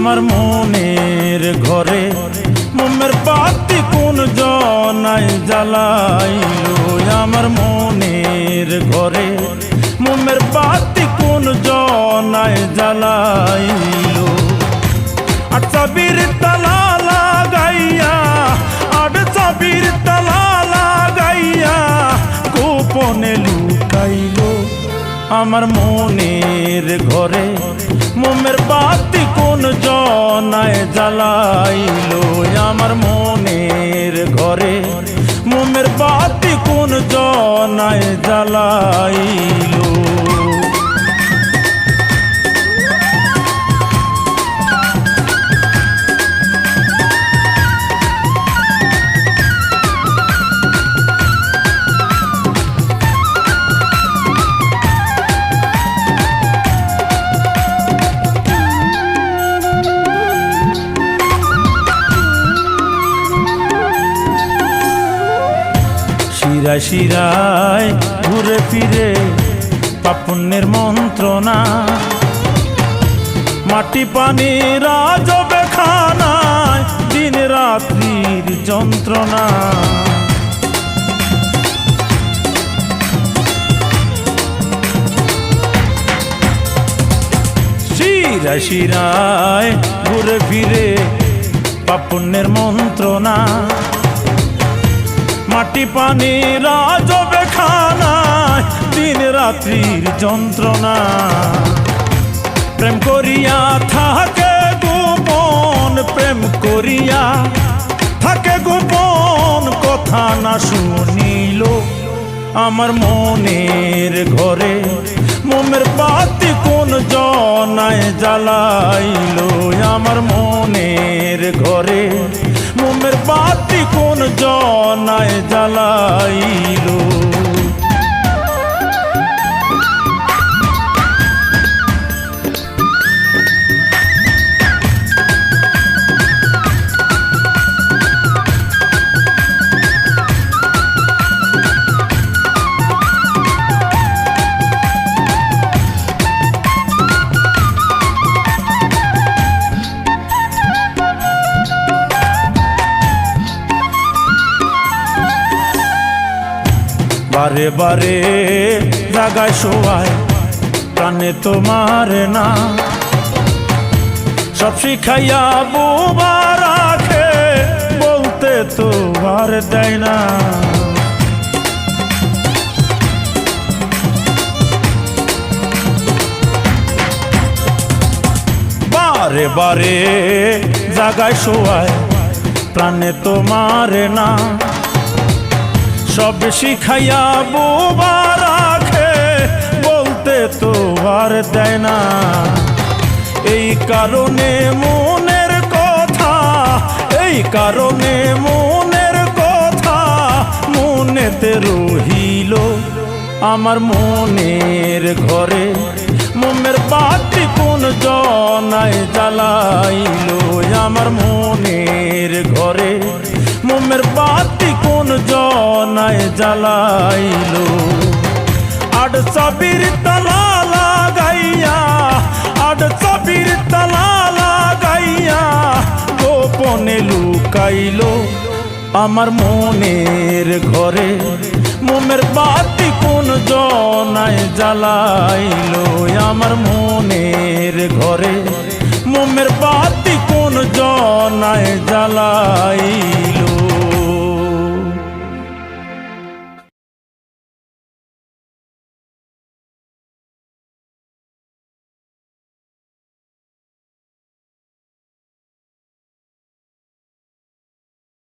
আমার মনের ঘরে মোমের বাতি কোন জনায় জ্বালাইলো আমার মনের ঘরে মোমের বাতি কোন জনায় জ্বালাইলো আর চাবির তালা লাগাইয়া আর চাবির তালা লাগাইয়া গোপনে লুকাইলো আমার মনের ঘরে মোমের বাতি কোন জনায় জ্বালাইলো আমার মনের ঘরে মোমের বাতি কোন জনায় জ্বালাইলো শিরায় শিরায় ঘুরে ফিরে পাপুণ্যের মন্ত্রণা মাটি পানি রাজবে খানায় দিন রাত্রির যন্ত্রণা শিরায় শিরায় ঘুরে ফিরে পাপুণ্যের মন্ত্রণা মাটি পানি রাজবে খানায় দিন রাত্রির যন্ত্রণা প্রেম করিয়া থাকে গোপন প্রেম করিয়া থাকে গোপন কথা না শুনিল আমার মনের ঘরে মোমের বাতি কোন জনায় জ্বালাইলো আমার মনের ঘরে মোমের বাতি কোন জনায় জ্বালাইলো বারে বারে জাগায় শোয়ায় প্রাণে তোমার না সব শিখাইয়া বোবা রাখে বলতে তো আর দেয় না বারে বারে জাগায় শোয়ায় প্রাণে তোমার না সব শিখাইয়া বোবা রাখে বলতে তো আর দেয় না এই কারণে মনের কথা এই কারণে মনের কথা মনেতে রহিল আমার মনের ঘরে মোমের বাতি কোন জনায় জ্বালাইলো আমার মনের ঘরে মোমের বাতি কোন জনায় জ্বালাইলো আড চাবির তালা লাগাইয়া আড চাবির তালা লাগাইয়া গোপনে লুকাইলো আমার মনের ঘরে মোমের বাতি কোন জনায় জ্বালাইলো আমার মনের ঘরে মোমের বাতি কোন জনায় জ্বালাইলো